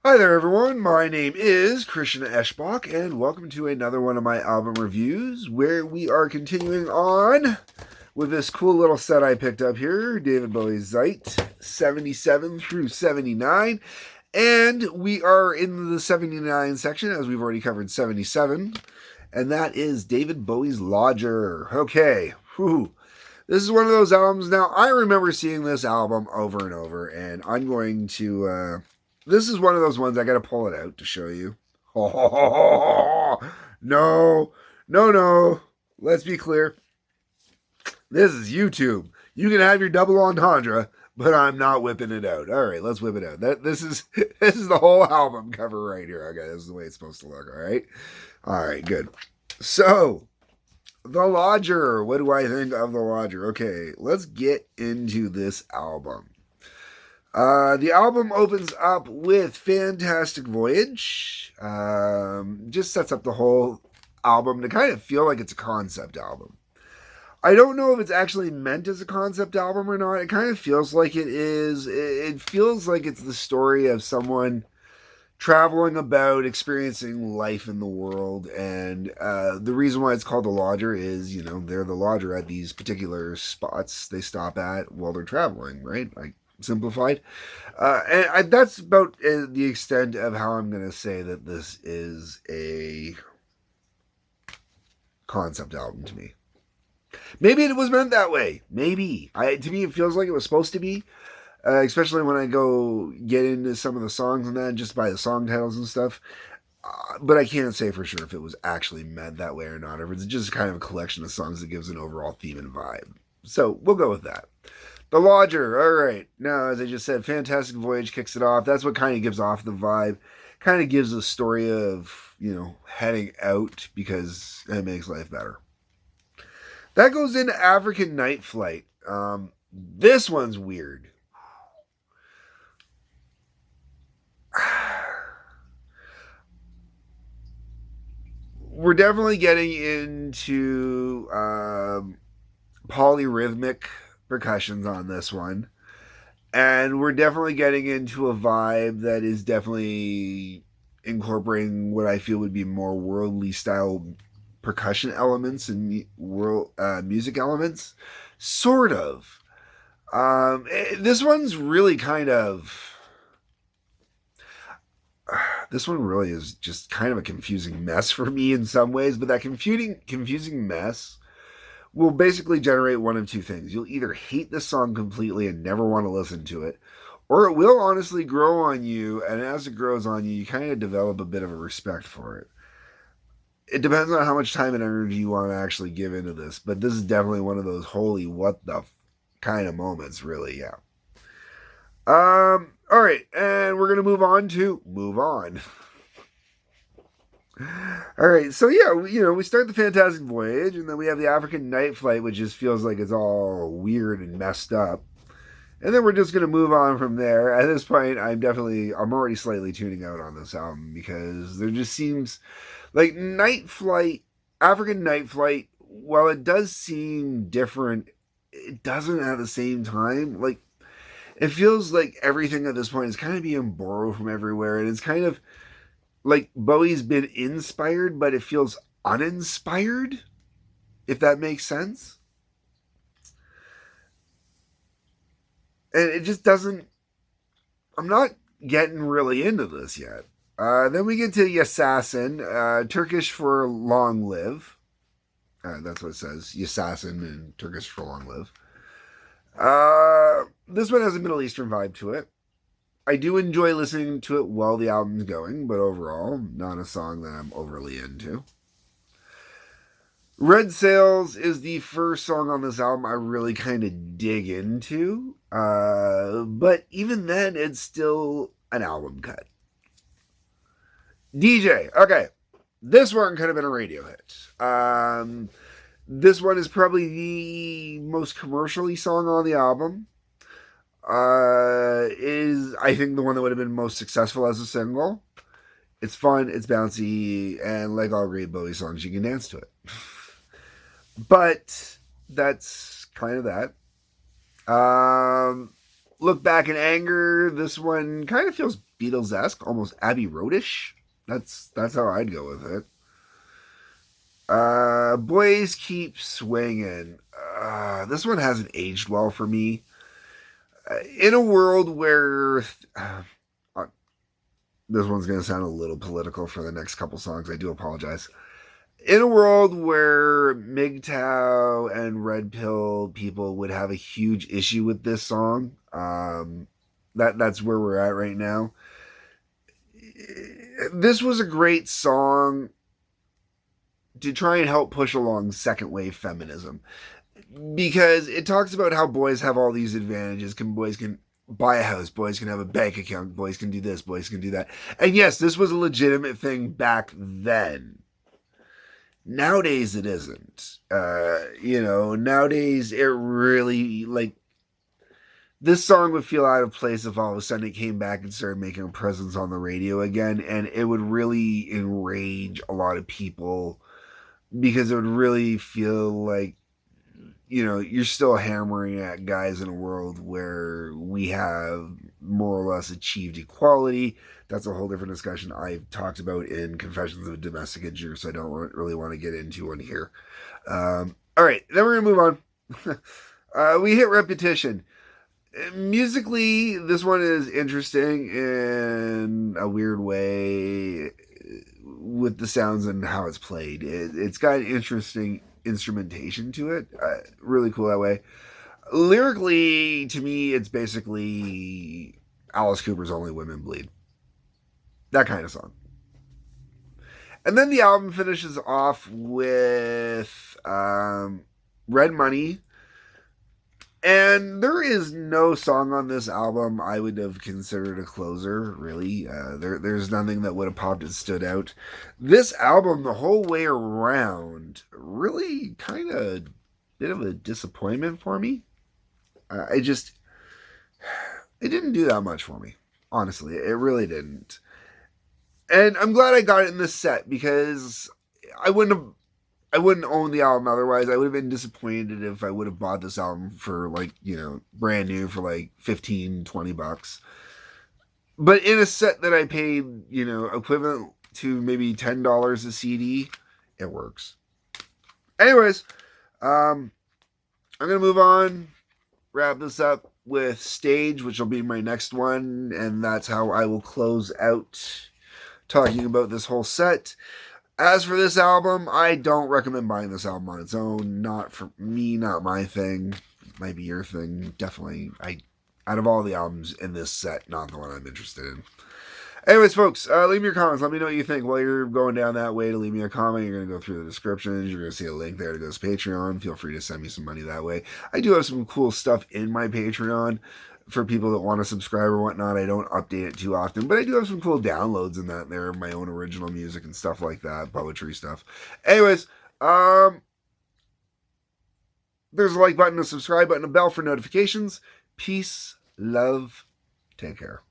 Hi there, everyone. My name is Christian Eschbach, and welcome to another one of my album reviews where we are continuing on with this cool little set I picked up here, David Bowie's Ziet, 77 through 79. And we are in the 79 section, as we've already covered 77, and that is David Bowie's Lodger. Okay, whew. This is one of those albums. Now, I remember seeing this album over and over, and I'm going to. This is one of those ones I got to pull it out to show you. Oh, no, no, no. Let's be clear. This is YouTube. You can have your double entendre, but I'm not whipping it out. All right, let's whip it out. This is the whole album cover right here. Okay, this is the way it's supposed to look. All right, good. So, The Lodger. What do I think of The Lodger? Okay, let's get into this album. The album opens up with Fantastic Voyage. Just sets up the whole album to kind of feel like it's a concept album. I don't know if it's actually meant as a concept album or not. It kind of feels like it is. It feels like it's the story of someone traveling about, experiencing life in the world. And the reason why it's called The Lodger is, they're the lodger at these particular spots they stop at while they're traveling, right? Like, simplified. That's about the extent of how I'm going to say that this is a concept album to me. Maybe it was meant that way. Maybe. To me, it feels like it was supposed to be. Especially when I go get into some of the songs and that, just by the song titles and stuff. But I can't say for sure if it was actually meant that way or not, or if it's just kind of a collection of songs that gives an overall theme and vibe. So we'll go with that. The Lodger. All right. Now, as I just said, Fantastic Voyage kicks it off. That's what kind of gives off the vibe. Kind of gives a story of, heading out because it makes life better. That goes into African Night Flight. This one's weird. We're definitely getting into polyrhythmic percussions on this one. And we're definitely getting into a vibe that is definitely incorporating what I feel would be more worldly style percussion elements and world music elements. Sort of. This one's really kind of... This one really is just kind of a confusing mess for me in some ways, but that confusing mess will basically generate one of two things. You'll either hate the song completely and never want to listen to it, or it will honestly grow on you, and as it grows on you, you kind of develop a bit of a respect for it. It depends on how much time and energy you want to actually give into this, but this is definitely one of those holy what the kind of moments, really, yeah. All right, and we're gonna move on. All right, so yeah, we start the Fantastic Voyage, and then we have the African Night Flight, which just feels like it's all weird and messed up. And then we're just gonna move on from there. At this point, I'm already slightly tuning out on this album because there just seems like African Night Flight, while it does seem different, it doesn't at the same time. Like, it feels like everything at this point is kind of being borrowed from everywhere, and it's kind of like Bowie's been inspired, but it feels uninspired, if that makes sense. And it just doesn't... I'm not getting really into this yet. Then we get to Yassassin, Turkish for long live. That's what it says. Yassassin in Turkish for long live. This one has a Middle Eastern vibe to it. I do enjoy listening to it while the album's going, but overall, not a song that I'm overly into. Red Sails is the first song on this album I really kind of dig into. But even then, it's still an album cut. DJ. Okay. This one could have been a radio hit. This one is probably the most commercially song on the album. Is, I think, the one that would have been most successful as a single. It's fun, it's bouncy, and like all great Bowie songs, you can dance to it. But that's kind of that. Look Back in Anger. This one kind of feels Beatles-esque, almost Abbey Road-ish. That's how I'd go with it. Boys Keep Swinging. This one hasn't aged well for me. In a world where this one's going to sound a little political for the next couple songs, I do apologize. In a world where MGTOW and Red Pill people would have a huge issue with this song, that's where we're at right now. This was a great song to try and help push along second wave feminism, because it talks about how boys have all these advantages. Boys can buy a house, boys can have a bank account, boys can do this, boys can do that. And yes, this was a legitimate thing back then. Nowadays it isn't. Nowadays it really, like, this song would feel out of place if all of a sudden it came back and started making a presence on the radio again, and it would really enrage a lot of people, because it would really feel like, you're still hammering at guys in a world where we have more or less achieved equality. That's a whole different discussion I've talked about in Confessions of a Domestic Injury, so I don't really want to get into one here. All right, then we're going to move on. We hit Repetition. Musically, this one is interesting in a weird way with the sounds and how it's played. It's got an interesting instrumentation to it. Really cool that way. Lyrically, to me, it's basically Alice Cooper's Only Women Bleed. That kind of song. And then the album finishes off with Red Money. And there is no song on this album I would have considered a closer, really. There's nothing that would have popped and stood out. This album, the whole way around, really kind of bit of a disappointment for me. It didn't do that much for me. Honestly, it really didn't. And I'm glad I got it in this set, because I wouldn't own the album otherwise. I would have been disappointed if I would have bought this album for, like, brand new for like $15-20. But in a set that I paid, equivalent to maybe $10 a CD, it works. Anyways, I'm going to move on, wrap this up with Stage, which will be my next one, and that's how I will close out talking about this whole set. As for this album, I don't recommend buying this album on its own. Not for me, not my thing. Might be your thing. Definitely. Out of all the albums in this set, not the one I'm interested in. Anyways, folks, leave me your comments. Let me know what you think. While you're going down that way to leave me a comment, you're going to go through the descriptions. You're going to see a link there to go to Patreon. Feel free to send me some money that way. I do have some cool stuff in my Patreon for people that want to subscribe or whatnot. I don't update it too often, but I do have some cool downloads in that there, my own original music and stuff like that, poetry stuff. Anyways, there's a like button, a subscribe button, a bell for notifications. Peace, love, take care.